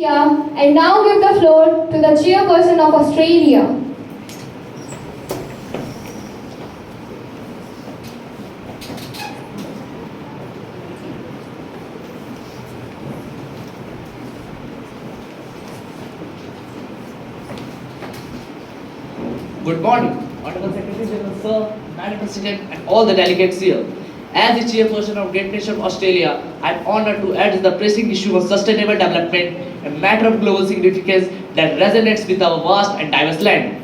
Yeah, I now give the floor to the chairperson of Australia. Good morning, Honorable Secretary General, Sir, Madam President, and all the delegates here. As the chairperson of Great Nation of Australia, I am honored to address the pressing issue of sustainable development, a matter of global significance that resonates with our vast and diverse land.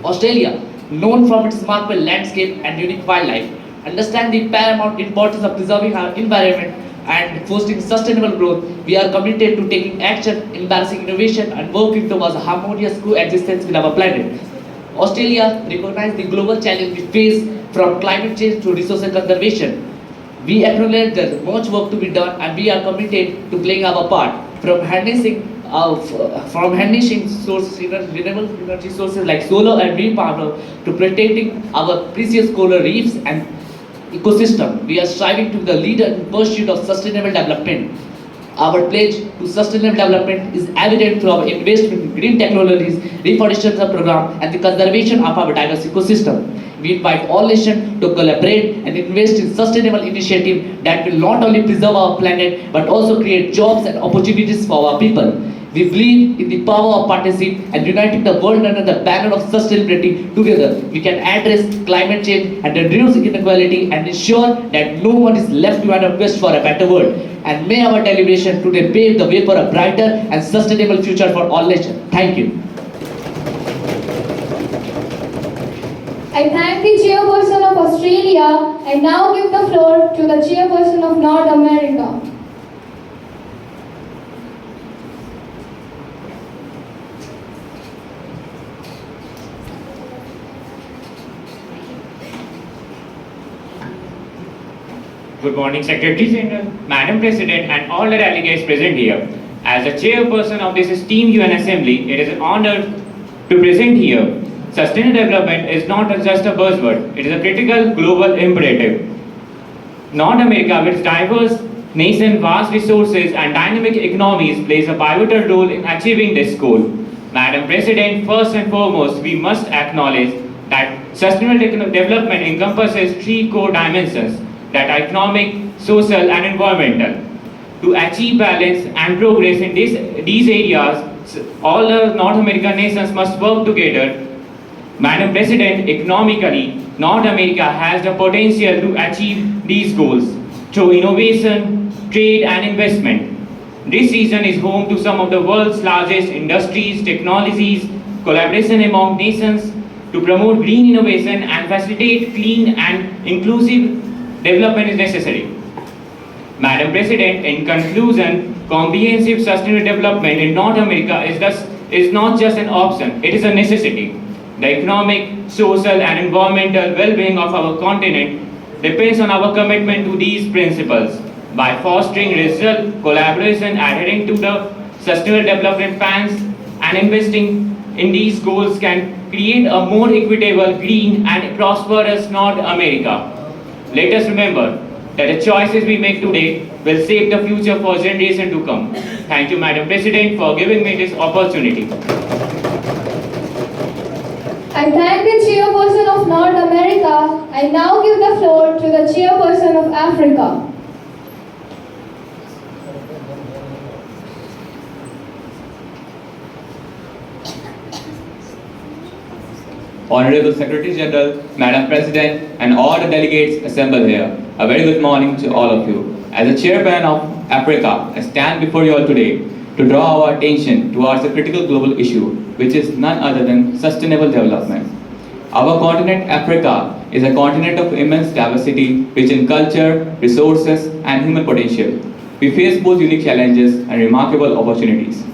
Australia, known for its remarkable landscape and unique wildlife, understands the paramount importance of preserving our environment and fostering sustainable growth. We are committed to taking action, embracing innovation, and working towards a harmonious coexistence with our planet. Australia recognizes the global challenge we face from climate change to resource conservation. We acknowledge there's much work to be done and we are committed to playing our part from harnessing renewable energy sources like solar and wind power to protecting our precious coral reefs and ecosystem. We are striving to be the leader in pursuit of sustainable development. Our pledge to sustainable development is evident through our investment in green technologies, reforestation program, and the conservation of our diverse ecosystem. We invite all nations to collaborate and invest in sustainable initiatives that will not only preserve our planet but also create jobs and opportunities for our people. We believe in the power of partnership and uniting the world under the banner of sustainability. Together, we can address climate change and reduce inequality and ensure that no one is left behind a quest for a better world. And may our deliberation today pave the way for a brighter and sustainable future for all nations. Thank you. I thank the chairperson of Australia and now give the floor to the chairperson of North America. Good morning, Secretary General, Madam President, and all the delegates present here. As the chairperson of this esteemed UN Assembly, it is an honor to present here. Sustainable development is not just a buzzword, it is a critical global imperative. North America, with its diverse nation, vast resources, and dynamic economies, plays a pivotal role in achieving this goal. Madam President, first and foremost, we must acknowledge that sustainable development encompasses three core dimensions that are economic, social, and environmental. To achieve balance and progress in these areas, all the North American nations must work together. Madam President, economically, North America has the potential to achieve these goals through innovation, trade, and investment. This region is home to some of the world's largest industries, technologies, collaboration among nations to promote green innovation and facilitate clean and inclusive development is necessary. Madam President, in conclusion, comprehensive sustainable development in North America is not just an option, it is a necessity. The economic, social, and environmental well-being of our continent depends on our commitment to these principles. By fostering result, collaboration, adhering to the sustainable development plans, and investing in these goals can create a more equitable, green, and prosperous North America. Let us remember that the choices we make today will shape the future for generations to come. Thank you, Madam President, for giving me this opportunity. I thank the chairperson of North America. I now give the floor to the chairperson of Africa. Honorable Secretary General, Madam President, and all the delegates assembled here, a very good morning to all of you. As the chairman of Africa, I stand before you all today to draw our attention towards a critical global issue, which is none other than sustainable development. Our continent, Africa, is a continent of immense diversity, rich in culture, resources, and human potential. We face both unique challenges and remarkable opportunities.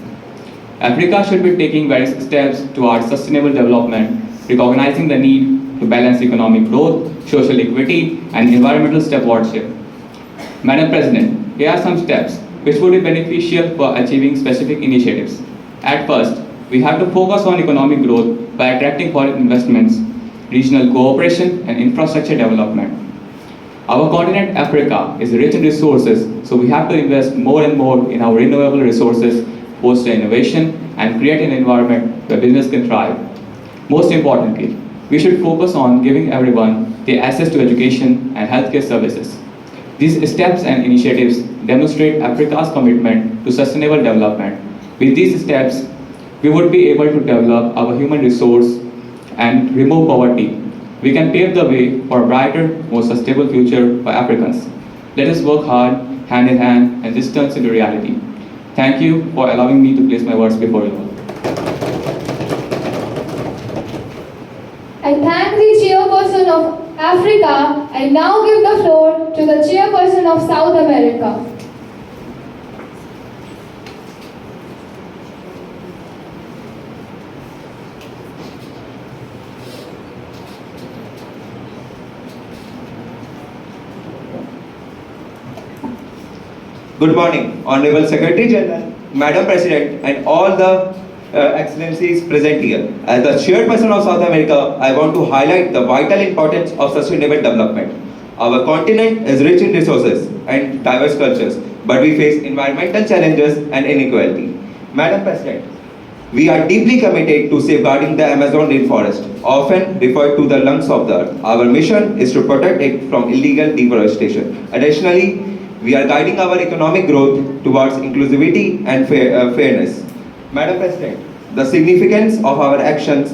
Africa should be taking various steps towards sustainable development, recognizing the need to balance economic growth, social equity, and environmental stewardship. Madam President, here are some steps which would be beneficial for achieving specific initiatives. At first, we have to focus on economic growth by attracting foreign investments, regional cooperation, and infrastructure development. Our continent, Africa, is rich in resources, so we have to invest more and more in our renewable resources foster innovation, and create an environment where business can thrive. Most importantly, we should focus on giving everyone the access to education and healthcare services. These steps and initiatives demonstrate Africa's commitment to sustainable development. With these steps, we would be able to develop our human resource and remove poverty. We can pave the way for a brighter, more sustainable future for Africans. Let us work hard, hand in hand, and this turns into reality. Thank you for allowing me to place my words before you all. I thank the chairperson of Africa. I now give the floor to the chairperson of South America. Good morning, Honorable Secretary General, Madam President, and all the excellencies present here. As the chairperson of South America, I want to highlight the vital importance of sustainable development. Our continent is rich in resources and diverse cultures, but we face environmental challenges and inequality. Madam President, we are deeply committed to safeguarding the Amazon rainforest, often referred to the lungs of the earth. Our mission is to protect it from illegal deforestation. Additionally, we are guiding our economic growth towards inclusivity and fairness. Madam President, the significance of our actions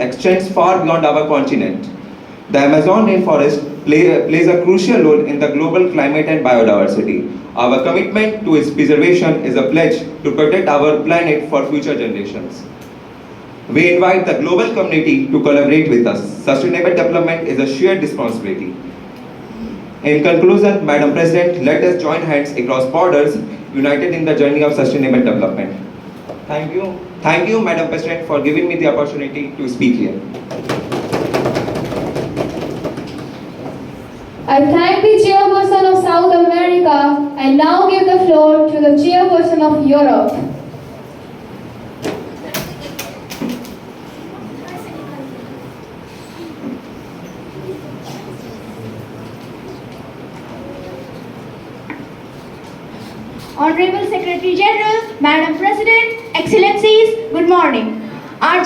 extends far beyond our continent. The Amazon rainforest plays a crucial role in the global climate and biodiversity. Our commitment to its preservation is a pledge to protect our planet for future generations. We invite the global community to collaborate with us. Sustainable development is a shared responsibility. In conclusion, Madam President, let us join hands across borders, united in the journey of sustainable development. Thank you. Thank you, Madam President, for giving me the opportunity to speak here. I thank the chairperson of South America and now give the floor to the chairperson of Europe. Honorable Secretary General, Madam President, Excellencies, good morning. Our